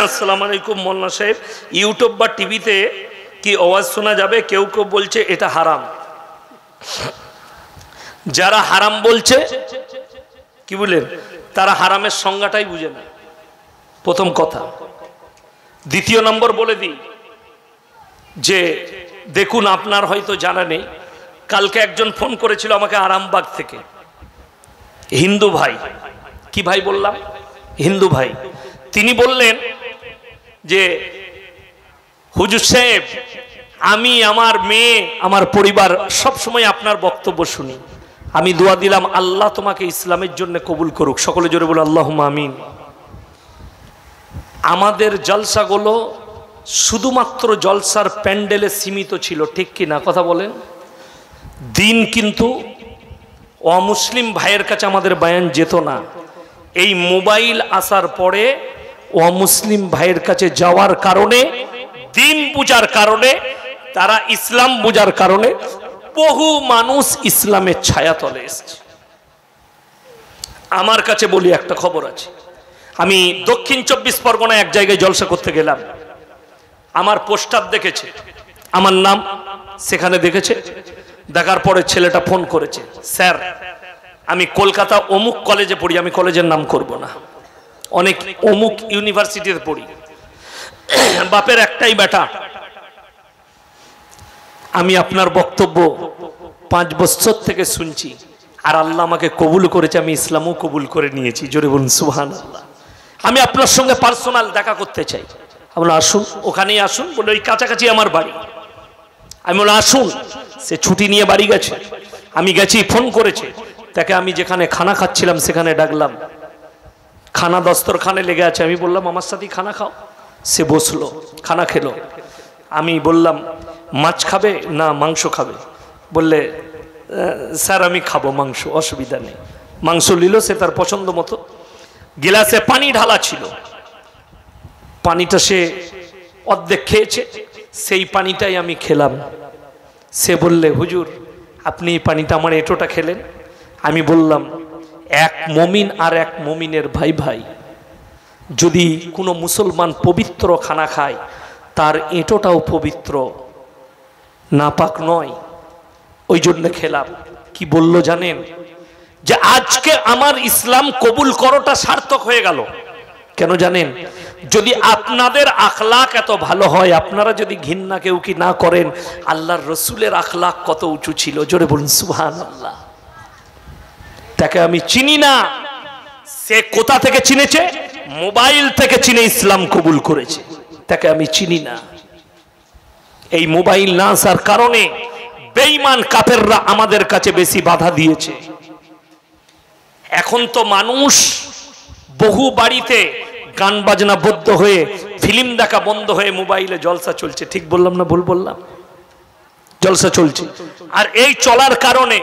আসসালামু আলাইকুম মোল্লা সাহেব, ইউটিউব বা টিভিতে কি আওয়াজ শোনা যাবে? কেউ কেউ বলছে এটা হারাম। যারা হারাম বলছে কি বলেন, তারা হারামের সংজ্ঞাটাই বুঝে না, প্রথম কথা। দ্বিতীয় নম্বর বলে দিই যে দেখুন, আপনার হয়তো জানা নেই, কালকে একজন ফোন করেছিল আমাকে আরামবাগ থেকে, হিন্দু ভাই। কি ভাই বললাম? হিন্দু ভাই। তিনি বললেন যে হুজুর সাহেব, আমি, আমার মেয়ে, আমার পরিবার সব সময় আপনার বক্তব্য শুনি। আমি দোয়া দিলাম আল্লাহ তোমাকে ইসলামের জন্য কবুল করুক। সকলে জোরে বলে আল্লাহুম্মা আমিন। আমাদের জলসাগুলো শুধুমাত্র জলসার প্যান্ডেলে সীমিত ছিল, ঠিক কি না? কথা বলেন। দিন কিন্তু অমুসলিম ভাইয়ের কাছে আমাদের বয়ান যেত না। এই মোবাইল আসার পরে অমুসলিম ভাইয়ের কাছে যাওয়ার কারণে, দিন বুঝার কারণে, তারা ইসলাম বুঝার কারণে বহু মানুষ ইসলামের ছায়াতলে এসেছে। আমার কাছে বলি, একটা খবর আছে। আমি দক্ষিণ 24 পরগনায় এক জায়গায় জলসা করতে গেলাম। আমার পোস্টার দেখেছে, আমার নাম সেখানে দেখেছে। দেখার পরে ছেলেটা ফোন করেছে, স্যার আমি কলকাতা অমুক কলেজে পড়ি, আমি কলেজের নাম করব না, অনেক অমুক ইউনিভার্সিটিতে পড়ি, বাপের একটাই বেটা, আমি আপনার বক্তব্য 5 বছর থেকে শুনছি, আর আল্লাহ আমাকে কবুল করেছে, আমি ইসলামও কবুল করে নিয়েছি। জোরে বলুন সুবহানাল্লাহ। আমি আপনার সঙ্গে পার্সোনাল দেখা করতে চাই। আমি বললাম আসুন, ওখানেই আসুন। বলে ওই কাছাকাছি আমার বাড়ি। আমি বললাম আসুন। সে ছুটি নিয়ে বাড়ি গেছে, আমি গেছি, ফোন করেছে। তাকে আমি যেখানে খানা খাচ্ছিলাম সেখানে ডাকলাম, খানা দস্তরখানে লেগে আছে। আমি বললাম আমার সাথেই খানা খাও। সে বসলো, খানা খেলো। আমি বললাম মাছ খাবে না মাংস খাবে? বললে স্যার আমি খাবো মাংস, অসুবিধা নেই। মাংস নিল, সে তার পছন্দ মতো। গিলাসে পানি ঢালা ছিল, পানিটা সে অর্ধেক খেয়েছে, সেই পানিটাই আমি খেলাম। সে বললে হুজুর আপনি এই পানিটা আমার এঁটোটা খেলেন? আমি বললাম এক মুমিন আর এক মুমিনের ভাই ভাই, যদি কোনো মুসলমান পবিত্র খানা খায় তার এঁটোটাও পবিত্র, নাপাক নয়, ওই জন্য খেলাম। কি বলল জানেন? যে আজকে আমার ইসলাম কবুল করাটা সার্থক হয়ে গেল। কেন জানেন? যদি আপনাদের আখলাক এত ভালো হয়, আপনারা যদি ঘৃণা কেউ কি না করেন, আল্লাহর রসুলের আখলাক কত উঁচু ছিল। জোরে বলুন সুবহানাল্লাহ। তাকে আমি চিনি না, সে কোথা থেকে চিনেছে? মোবাইল থেকে চিনে ইসলাম কবুল করেছে। তাকে আমি চিনি না। এই মোবাইল না আসার কারণে বেঈমান কাফেররা আমাদের কাছে বেশি বাধা দিয়েছে। এখন তো মানুষ বহু বাড়িতে গান বাজনা বন্ধ হয়ে, ফিল্ম দেখা বন্ধ হয়ে মোবাইলে জলসা চলছে। ঠিক বললাম না ভুল বললাম? জলসা চলছে। আর এই চলার কারণে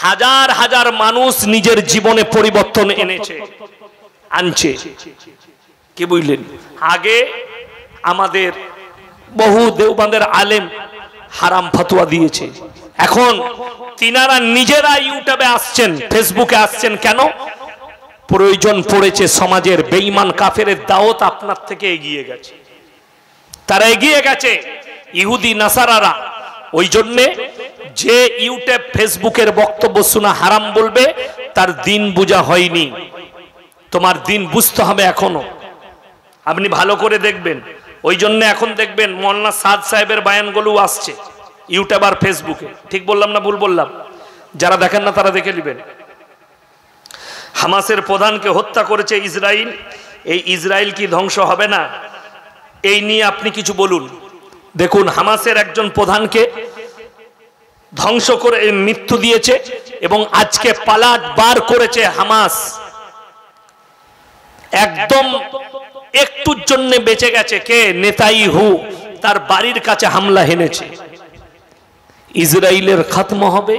হাজার হাজার মানুষ নিজের জীবনে পরিবর্তন এনেছে, আনছে। কি বুঝলেন? আগে আমাদের বহু দেওবন্দের আলেম হারাম ফতোয়া দিয়েছে, এখন তিনারা নিজেরা ইউটিউবে আসছেন, ফেসবুকে আসছেন। কেন? প্রয়োজন পড়েছে। সমাজের বেঈমান কাফেরের দাওয়াত আপনার থেকে এগিয়ে গেছে, তারা এগিয়ে গেছে, ইহুদি নাসারারা। ওই জন্যে যে ইউটিউব ফেসবুকের বক্তব্য শোনা হারাম বলবে, তার দিন বুঝা হয়নি। তোমার দিন বুঝতে হবে এখনো। আপনি ভালো করে দেখবেন। ওই জন্য এখন দেখবেন মোল্লা সাদ সাহেবের বায়ানগুলো আসছে ইউটিউব আর ফেসবুকে। ঠিক বললাম না ভুল বললাম? যারা দেখেন না তারা দেখে নেবেন। হামাসের প্রধানকে হত্যা করেছে ইসরায়েল। এই ইসরায়েল কি ধ্বংস হবে না? এই নিয়ে আপনি কিছু বলুন। দেখুন, হামাসের একজন প্রধানকে ধ্বংস করে মৃত্যু দিয়েছে এবং আজকে পালাট বার করেছে হামাস। একদম একটুর জন্য বেঁচে গেছে কে? নেতানিয়াহু। তার বাড়ির কাছে হামলা হেনেছে। ইসরায়েলের খাতম হবে,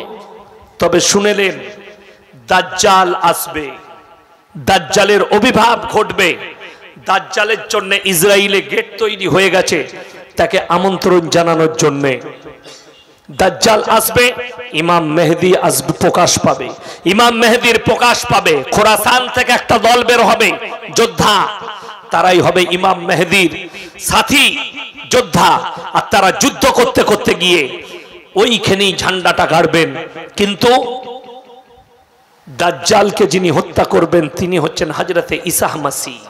তবে শুনেলেন দাজ্জাল আসবে, দাজ্জালের আবির্ভাব ঘটবে। দাজ্জালের জন্য ইসরায়েলে গেট তৈরি হয়ে গেছে, তাকে আমন্ত্রণ জানানোর জন্য। দাজ্জাল আসবে, ইমাম মেহেদী আসবে, প্রকাশ পাবে। ইমাম মেহেদীর প্রকাশ পাবে, খোরাসান থেকে একটা দল বের হবে যোদ্ধা, তারাই হবে ইমাম মেহেদীর সাথী যোদ্ধা। আর তারা যুদ্ধ করতে করতে গিয়ে ওইখানেই ঝান্ডাটা গাড়বেন। কিন্তু দাজ্জালকে যিনি হত্যা করবেন তিনি হচ্ছেন হযরতে ঈসা মাসীহ।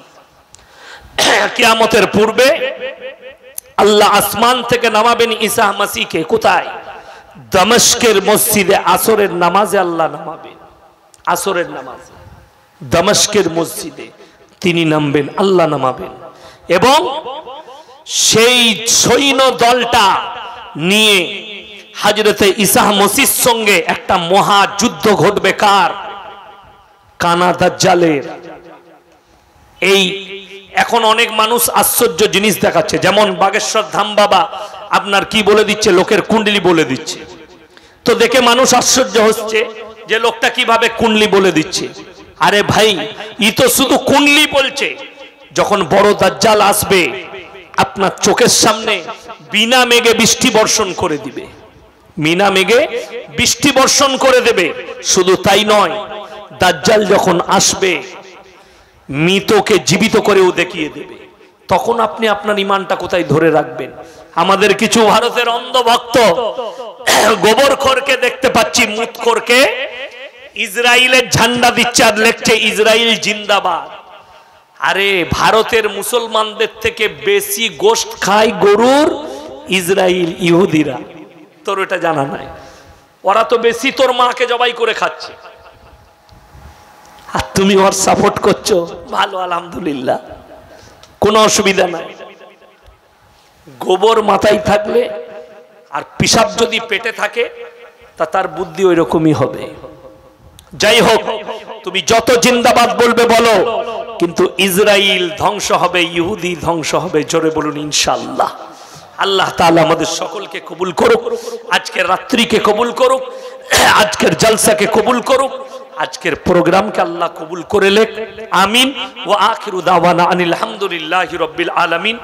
কিয়ামতের পূর্বে আল্লাহ আসমান থেকে নামাবেন ঈসা মাসীহকে। কোথায়? দমস্কের মসজিদে আসরের নামাজে আল্লাহ নামাবেন। আসরের নামাজে দমস্কের মসজিদে তিনি নামবেন, আল্লাহ নামাবেন। এবং সেই সৈন্য দলটা নিয়ে হযরতে ঈসা মসীহর সঙ্গে একটা মহা যুদ্ধ ঘটবে। কার? কানা দাজ্জালের। এই এখন অনেক মানুষ আশ্চর্য জিনিস দেখাচ্ছে, যেমন বাগেশ্বর ধাম বাবা আপনার কি বলে দিচ্ছে, লোকের কুণ্ডলি বলে দিচ্ছে। তো দেখে মানুষ আশ্চর্য হচ্ছে যে লোকটা কিভাবে কুণ্ডলি বলে দিচ্ছে। আরে ভাই, ই তো শুধু কুণ্ডলি বলছে। যখন বড় দাজ্জাল আসবে আপনার চোখের সামনে বিনা মেঘে বৃষ্টি বর্ষণ করে দিবে, বিনা মেঘে বৃষ্টি বর্ষণ করে দেবে। শুধু তাই নয়, দাজ্জাল যখন আসবে মৃতকে জীবিত করেও দেখিয়ে দেবে। তখন আপনি আপনার ঈমানটা কোথায় ধরে রাখবেন? আমাদের কিছু ভারতের অন্ধভক্ত গোবরখোরকে দেখতে পাচ্ছি, মুতখোরকে ইসরায়েলের ঝান্ডা দিচ্ছে আর লিখছে ইসরায়েল জিন্দাবাদ। আরে ভারতের মুসলমানদের থেকে বেশি গোশত খায় গরুর ইসরায়েল ইহুদিরা, তোর এটা জানা নাই? ওরা তো বেশি তোর মাকে জবাই করে খাচ্ছে, আর তুমি ওর সাপোর্ট করছো। ভালো, আলহামদুলিল্লাহ, কোনো অসুবিধা নাই। গোবর মাথায় থাকলে আর পিশাব যদি পেটে থাকে তা তার বুদ্ধি ওই রকমই হবে। যাই হোক, তুমি যত জিন্দাবাদ বলবে বলো, কিন্তু ইসরায়েল ধ্বংস হবে, ইহুদি ধ্বংস হবে। জোরে বলুন ইনশাআল্লাহ। আল্লাহ তাআলা আমাদের সকলকে কবুল করুক, আজকের রাত্রিকে কবুল করুক, আজকের জলসাকে কবুল করুক, আজকের প্রোগ্রামকে আল্লাহ কবুল করে লেখ। আমিন। ওয়া আখিরু দাওয়ানা আনিল হামদুলিল্লাহি রাব্বিল আলামিন।